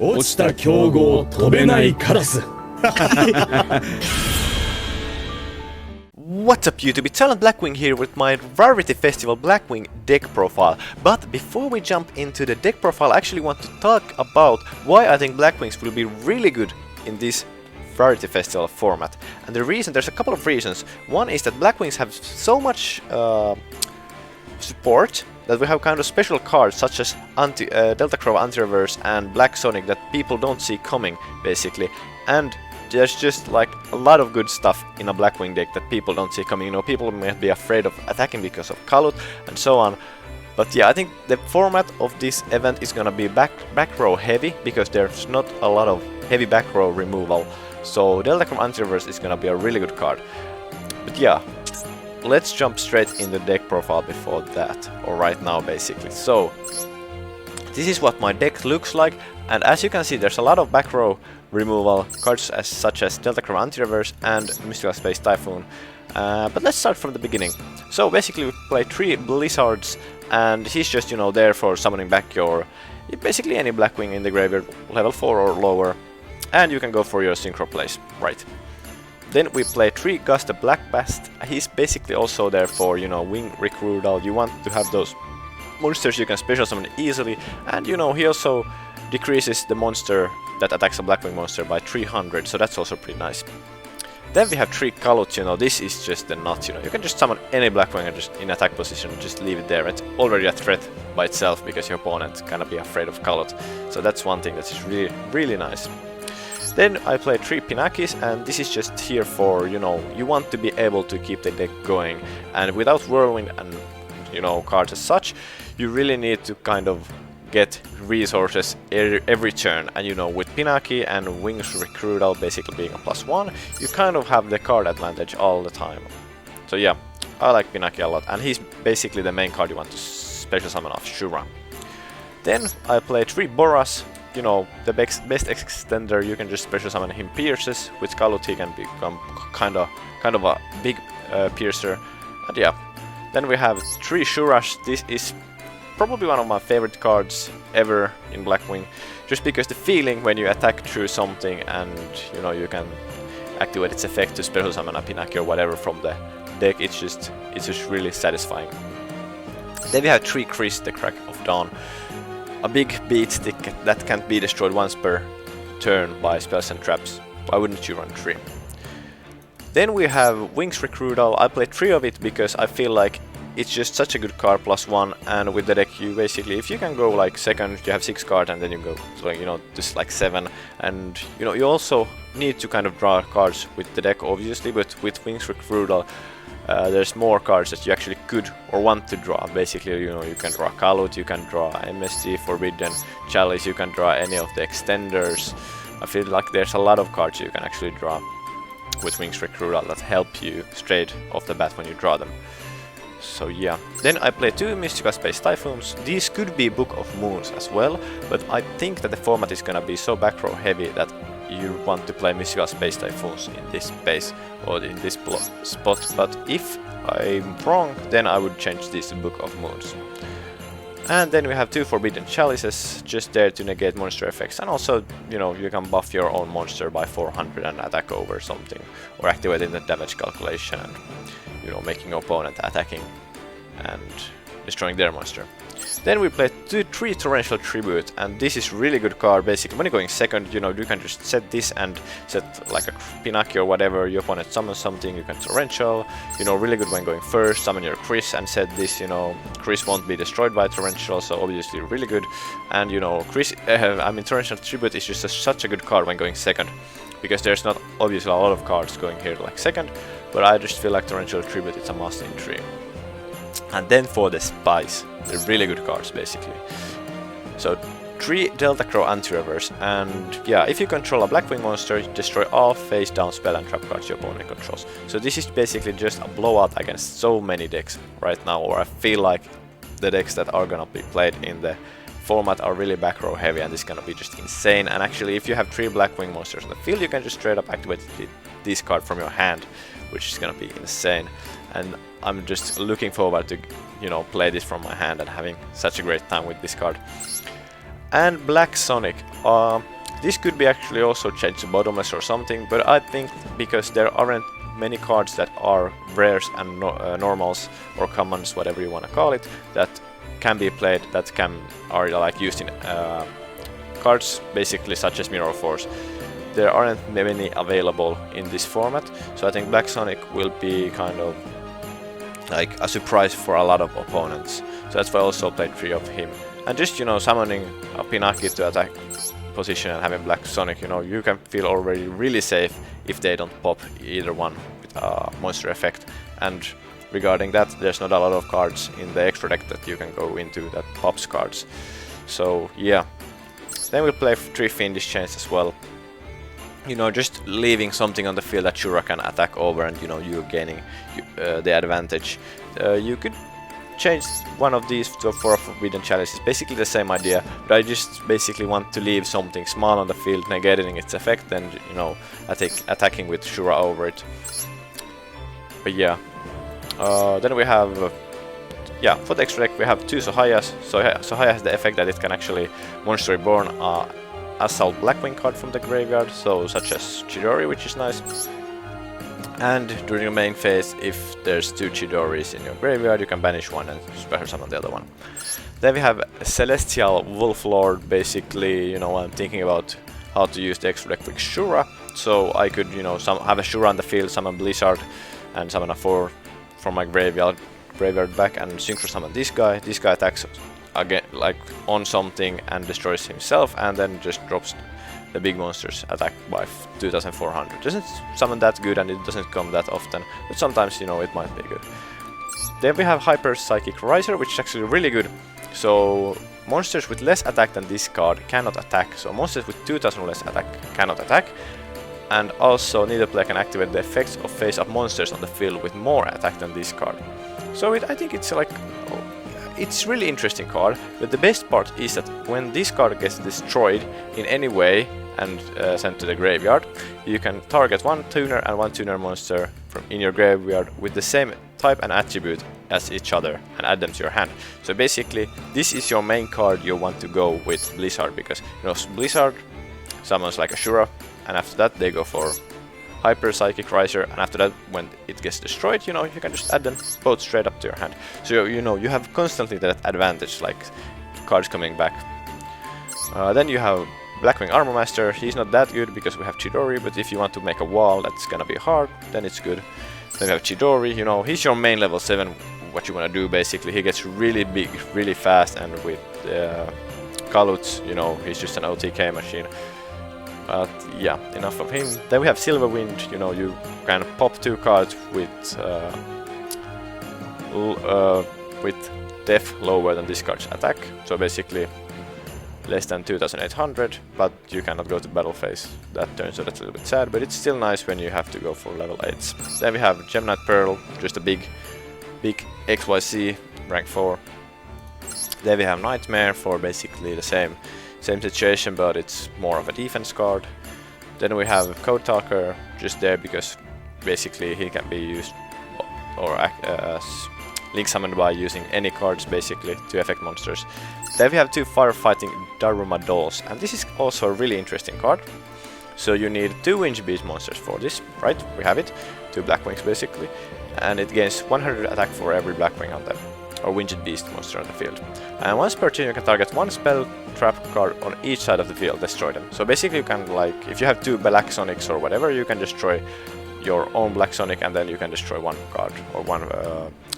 落ちた競合飛べないカラス What's up YouTube, it's Blackwing here with my Rarity Festival Blackwing deck profile. But before we jump into the deck profile, I actually want to talk about why I think Blackwings will be really good in this Rarity Festival format. And the reason, there's a couple of reasons. One is that Blackwings have so much support that we have kind of special cards such as Delta Crow Anti-Reverse and Black Sonic that people don't see coming, basically. And there's just like a lot of good stuff in a Blackwing deck that people don't see coming. You know, people might be afraid of attacking because of Kalut and so on. But yeah, I think the format of this event is gonna be back row heavy because there's not a lot of heavy back row removal. So Delta Crow Anti-Reverse is gonna be a really good card. But yeah, let's jump straight in the deck profile before that, or right now basically. So this is what my deck looks like, and as you can see there's a lot of back row removal cards such as Delta Crow Anti-Reverse and Mystical Space Typhoon. But let's start from the beginning. So basically we play 3 Blizzards, and he's just, you know, there for summoning back your basically any Blackwing in the graveyard, level 4 or lower, and you can go for your synchro plays, right? Then we play 3 Gust the Black Bast. He's basically also there for, you know, wing recruital. You want to have those monsters you can special summon easily, and you know, he also decreases the monster that attacks a Blackwing monster by 300, so that's also pretty nice. Then we have 3 Kalut, you know, this is just the nuts, you know, you can just summon any Blackwing and just in attack position, just leave it there. It's already a threat by itself because your opponent cannot be afraid of Kalut, so that's one thing that's really, really nice. Then I play 3 Pinakis, and this is just here for, you know, you want to be able to keep the deck going, and without Whirlwind and, you know, cards as such, you really need to kind of get resources every turn, and you know, with Pinaki and Wings Recruital basically being a +1, you kind of have the card advantage all the time. So yeah, I like Pinaki a lot, and he's basically the main card you want to special summon off Shura. Then I play 3 Boras, you know, the best extender, you can just special summon him Pierces. With Kalut he can become kind of a big piercer, and yeah. Then we have 3 Shuras. This is probably one of my favorite cards ever in Blackwing, just because the feeling when you attack through something and, you know, you can activate its effect to special summon a Pinaki or whatever from the deck, it's just really satisfying. Then we have 3 Chris, the Crack of Dawn, a big beat stick that can't be destroyed once per turn by spells and traps. Why wouldn't you run 3? Then we have Wings Recruital. I play 3 of it because I feel like it's just such a good card, +1, and with the deck you basically, if you can go like second, you have 6 cards, and then you go, so, you know, just like 7, and you know, you also need to kind of draw cards with the deck obviously, but with Wings Recruital there's more cards that you actually could or want to draw. Basically, you know, you can draw Kalut, you can draw MST, Forbidden, Chalice, you can draw any of the extenders. I feel like there's a lot of cards you can actually draw with Wings Recruital that help you straight off the bat when you draw them. So yeah. Then I play 2 Mystical Space Typhoons. These could be Book of Moons as well, but I think that the format is gonna be so back row heavy that you want to play Mystical Space Typhoons in this space or in this spot, but if I'm wrong, then I would change this to Book of Moons. And then we have 2 Forbidden Chalices, just there to negate monster effects, and also, you know, you can buff your own monster by 400 and attack over something, or activating the damage calculation and, you know, making your opponent attacking and destroying their monster. Then we play 3 Torrential Tribute, and this is really good card. Basically, when you're going second, you know, you can just set this and set like a Pinaki or whatever, your opponent summons something, you can Torrential, you know, really good when going first, summon your Chris and set this, you know, Chris won't be destroyed by Torrential, so obviously really good. And you know, Chris, I mean, Torrential Tribute is just such a good card when going second, because there's not obviously a lot of cards going here like second, but I just feel like Torrential Tribute is a must in 3. And then for the Spies, they're really good cards basically. So 3 Delta Crow Anti-Reverse, and yeah, if you control a Blackwing monster, you destroy all face down spell and trap cards your opponent controls. So this is basically just a blowout against so many decks right now, or I feel like the decks that are gonna be played in the format are really back row heavy, and this is gonna be just insane. And actually, if you have 3 Blackwing monsters in the field, you can just straight up activate this card from your hand, which is gonna be insane. And I'm just looking forward to, you know, play this from my hand and having such a great time with this card. And Black Sonic. This could be actually also changed to bottomless or something, but I think because there aren't many cards that are rares and normals or commons, whatever you want to call it, that can be played, that are like used in cards basically such as Mirror Force. There aren't many available in this format, so I think Black Sonic will be kind of like a surprise for a lot of opponents. So that's why I also played 3 of him. And just, you know, summoning a Pinaki to attack position and having Black Sonic, you know, you can feel already really safe if they don't pop either one with a monster effect. And regarding that, there's not a lot of cards in the extra deck that you can go into that pops cards. So yeah. Then we'll play 3 Fiendish Chains as well. You know, just leaving something on the field that Shura can attack over, and you know, you gaining the advantage. You could change one of these for a Forbidden Chalice. It's basically the same idea, but I just basically want to leave something small on the field, negating its effect, and you know, attacking with Shura over it. But yeah, then we have for the extra deck we have 2 Sohayas. Sohaya has the effect that it can actually Monster Reborn Assault Blackwing card from the graveyard, so such as Chidori, which is nice. And during the main phase, if there's 2 Chidoris in your graveyard, you can banish one and special summon the other one. Then we have Celestial Wolf Lord. Basically, you know, I'm thinking about how to use the extra deck with Shura, so I could, you know, have a Shura on the field, summon Blizzard, and summon a 4 from my graveyard back, and synchro summon this guy. This guy attacks again, like on something, and destroys himself, and then just drops the big monsters attack by 2400. Doesn't summon that good, and it doesn't come that often, but sometimes, you know, it might be good. Then we have Hyper Psychic Riser, which is actually really good. So monsters with less attack than this card cannot attack. So monsters with 2000 or less attack cannot attack. And also neither player can activate the effects of face-up monsters on the field with more attack than this card. So I think it's like, it's really interesting card, but the best part is that when this card gets destroyed in any way and sent to the graveyard, you can target 1 tuner and 1 tuner monster from in your graveyard with the same type and attribute as each other and add them to your hand. So basically, this is your main card you want to go with Blizzard, because, you know, Blizzard summons like Ashura, and after that they go for Hyper Psychic Riser, and after that, when it gets destroyed, you know, you can just add them both straight up to your hand. So you know, you have constantly that advantage, like cards coming back. Then you have Blackwing Armor Master. He's not that good because we have Chidori, but if you want to make a wall that's gonna be hard, then it's good. Then we have Chidori, you know, he's your main level 7, what you want to do basically. He gets really big, really fast, and with Kaluts, you know, he's just an OTK machine. But yeah, enough of him. Then we have Silverwind, you know, you can pop 2 cards with def lower than this card's attack. So basically less than 2800, but you cannot go to battle phase that turn, so that's a little bit sad, but it's still nice when you have to go for level 8s. Then we have Gemknight Pearl, just a big XYZ, rank 4. Then we have Nightmare for basically the same situation, but it's more of a defense card. Then we have Code Talker, just there because basically he can be used or link summoned by using any cards basically to affect monsters. Then we have 2 Firefighting Daruma Dolls, and this is also a really interesting card. So you need 2 Winged Beast monsters for this, right? We have it, 2 Blackwings basically, and it gains 100 attack for every Blackwing on them, or Winged Beast monster on the field. And once per turn you can target 1 spell trap card on each side of the field, destroy them. So basically you can, like, if you have 2 Black Sonics or whatever, you can destroy your own Black Sonic, and then you can destroy 1 card or 1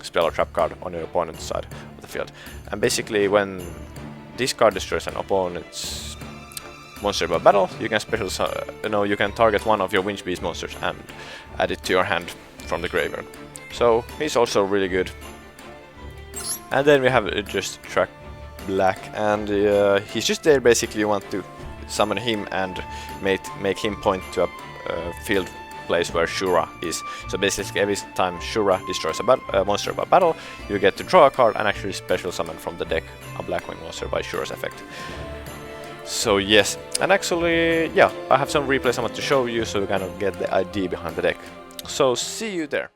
spell or trap card on your opponent's side of the field. And basically when this card destroys an opponent's monster by battle, you can you can target 1 of your Winged Beast monsters and add it to your hand from the graveyard. So he's also really good. And then we have just Track Black, and he's just there basically. You want to summon him and make him point to a field place where Shura is. So basically every time Shura destroys a monster by battle, you get to draw a card and actually special summon from the deck a Blackwing monster by Shura's effect. So yes, and actually, yeah, I have some replays I want to show you so you kind of get the idea behind the deck. So see you there.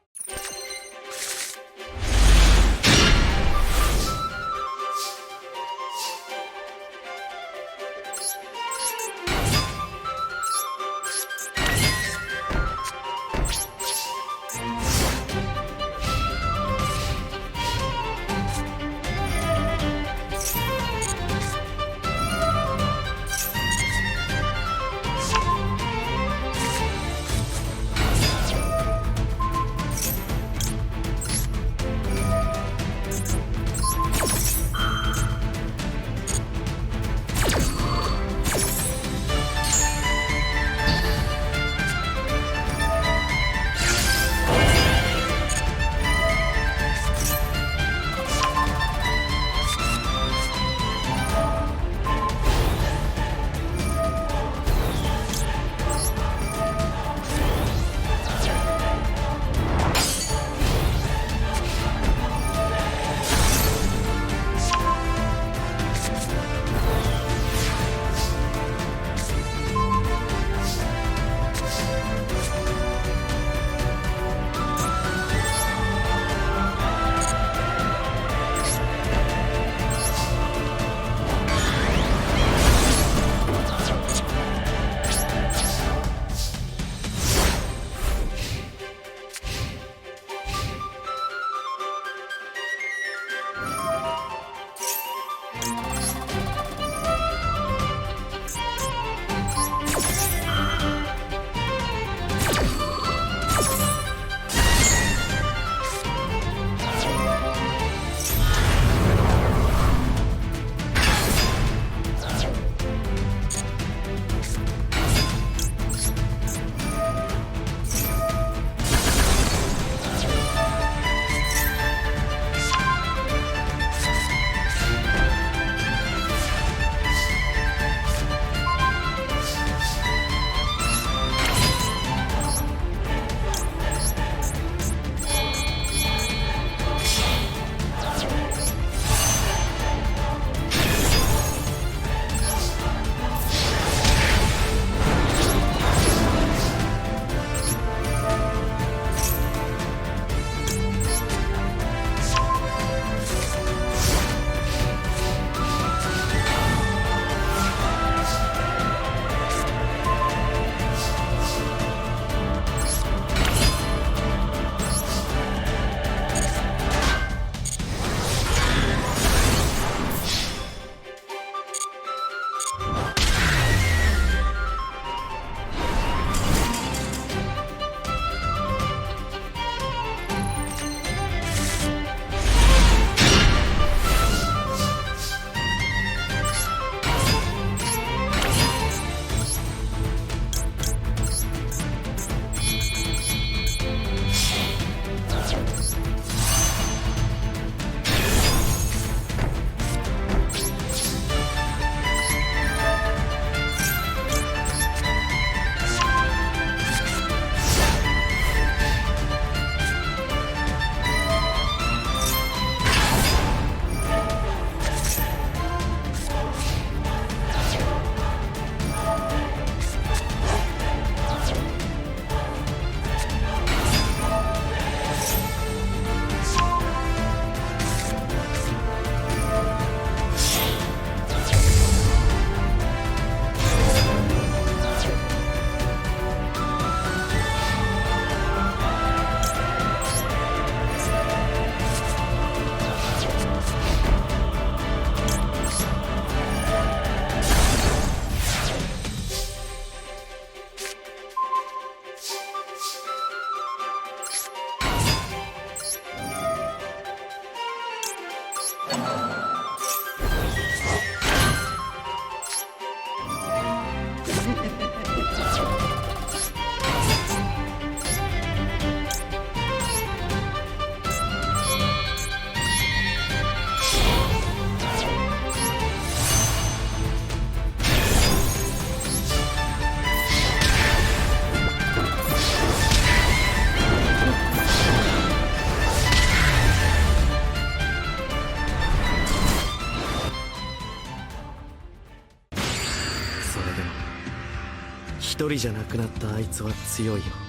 一人じゃなくなったあいつは強いよ。